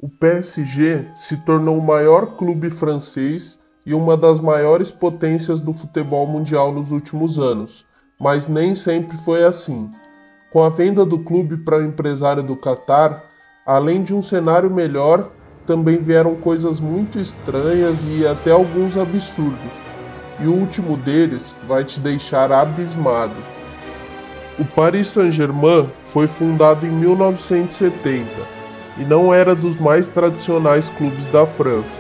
O PSG se tornou o maior clube francês e uma das maiores potências do futebol mundial nos últimos anos, mas nem sempre foi assim. Com a venda do clube para o empresário do Catar, além de um cenário melhor, também vieram coisas muito estranhas e até alguns absurdos. E o último deles vai te deixar abismado. O Paris Saint-Germain foi fundado em 1970 e não era dos mais tradicionais clubes da França,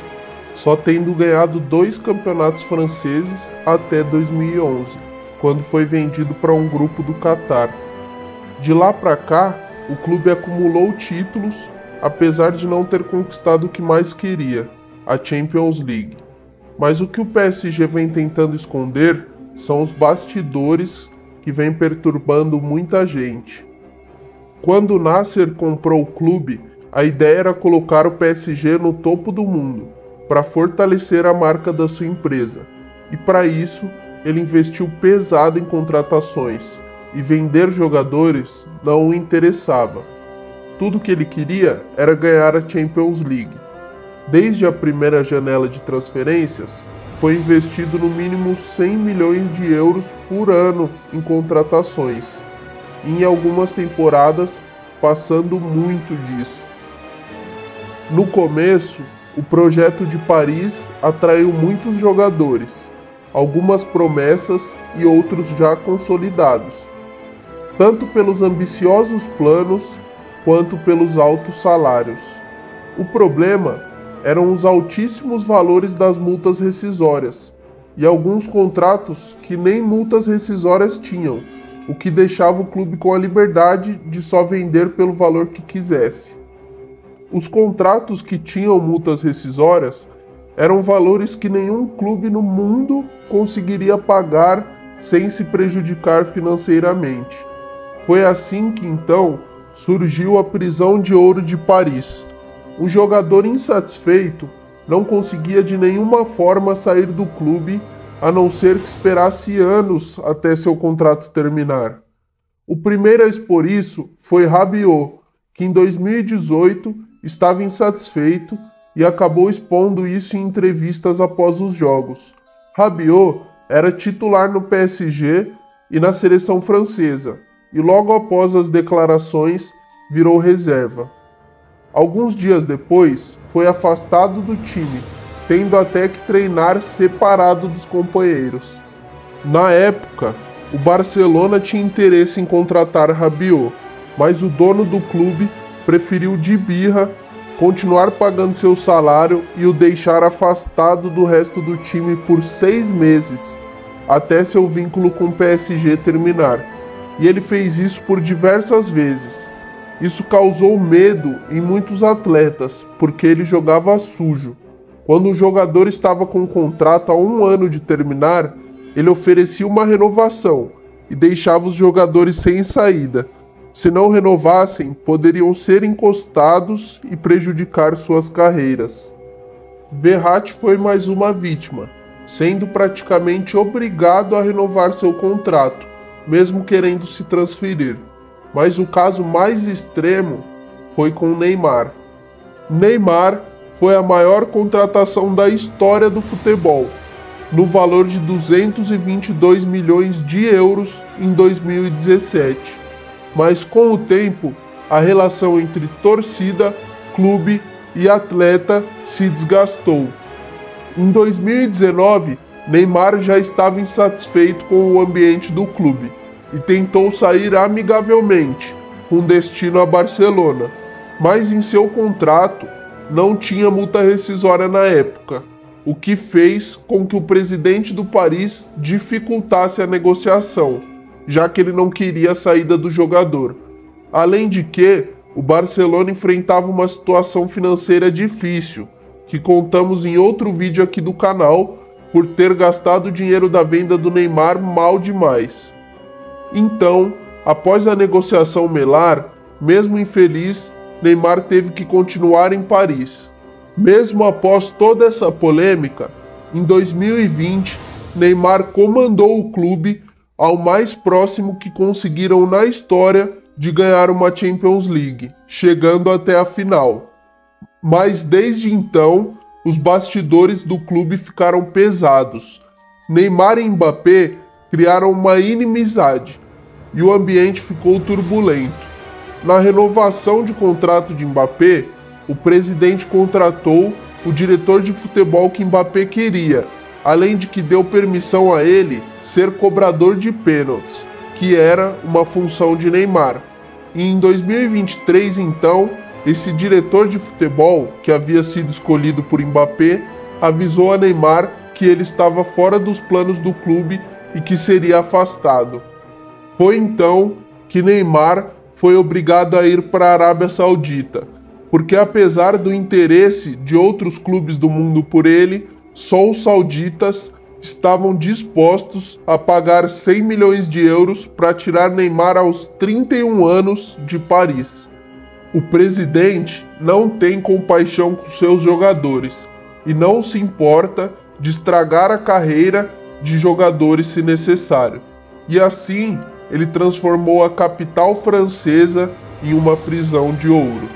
só tendo ganhado 2 campeonatos franceses até 2011, quando foi vendido para um grupo do Catar. De lá para cá, o clube acumulou títulos, apesar de não ter conquistado o que mais queria, a Champions League. Mas o que o PSG vem tentando esconder são os bastidores que vem perturbando muita gente. Quando o Nasser comprou o clube, a ideia era colocar o PSG no topo do mundo, para fortalecer a marca da sua empresa. E para isso, ele investiu pesado em contratações, e vender jogadores não o interessava. Tudo que ele queria era ganhar a Champions League. Desde a primeira janela de transferências, foi investido no mínimo 100 milhões de euros por ano em contratações, e em algumas temporadas passando muito disso. No começo, o projeto de Paris atraiu muitos jogadores, algumas promessas e outros já consolidados, tanto pelos ambiciosos planos quanto pelos altos salários. O problema eram os altíssimos valores das multas rescisórias e alguns contratos que nem multas rescisórias tinham, o que deixava o clube com a liberdade de só vender pelo valor que quisesse. Os contratos que tinham multas rescisórias eram valores que nenhum clube no mundo conseguiria pagar sem se prejudicar financeiramente. Foi assim que então surgiu a prisão de ouro de Paris. Um jogador insatisfeito não conseguia de nenhuma forma sair do clube, a não ser que esperasse anos até seu contrato terminar. O primeiro a expor isso foi Rabiot, que em 2018 estava insatisfeito e acabou expondo isso em entrevistas após os jogos. Rabiot era titular no PSG e na seleção francesa, e logo após as declarações virou reserva. Alguns dias depois, foi afastado do time, tendo até que treinar separado dos companheiros. Na época, o Barcelona tinha interesse em contratar Rabiot, mas o dono do clube preferiu de birra continuar pagando seu salário e o deixar afastado do resto do time por 6 meses, até seu vínculo com o PSG terminar. E ele fez isso por diversas vezes. Isso causou medo em muitos atletas, porque ele jogava sujo. Quando o jogador estava com um contrato há 1 ano de terminar, ele oferecia uma renovação e deixava os jogadores sem saída. Se não renovassem, poderiam ser encostados e prejudicar suas carreiras. Verratti foi mais uma vítima, sendo praticamente obrigado a renovar seu contrato, mesmo querendo se transferir. Mas o caso mais extremo foi com Neymar. Neymar foi a maior contratação da história do futebol, no valor de 222 milhões de euros em 2017. Mas com o tempo, a relação entre torcida, clube e atleta se desgastou. Em 2019, Neymar já estava insatisfeito com o ambiente do clube e tentou sair amigavelmente, com destino a Barcelona, mas em seu contrato não tinha multa rescisória na época, o que fez com que o presidente do Paris dificultasse a negociação, já que ele não queria a saída do jogador. Além de que, o Barcelona enfrentava uma situação financeira difícil, que contamos em outro vídeo aqui do canal, por ter gastado o dinheiro da venda do Neymar mal demais. Então, após a negociação melar, mesmo infeliz, Neymar teve que continuar em Paris. Mesmo após toda essa polêmica, em 2020, Neymar comandou o clube ao mais próximo que conseguiram na história de ganhar uma Champions League, chegando até a final. Mas desde então, os bastidores do clube ficaram pesados. Neymar e Mbappé criaram uma inimizade e o ambiente ficou turbulento. Na renovação de contrato de Mbappé, o presidente contratou o diretor de futebol que Mbappé queria, além de que deu permissão a ele ser cobrador de pênaltis, que era uma função de Neymar. E em 2023, então, esse diretor de futebol, que havia sido escolhido por Mbappé, avisou a Neymar que ele estava fora dos planos do clube e que seria afastado. Foi então que Neymar foi obrigado a ir para a Arábia Saudita, porque apesar do interesse de outros clubes do mundo por ele, só os sauditas estavam dispostos a pagar 100 milhões de euros para tirar Neymar aos 31 anos de Paris. O presidente não tem compaixão com seus jogadores e não se importa de estragar a carreira de jogadores se necessário. E assim, ele transformou a capital francesa em uma prisão de ouro.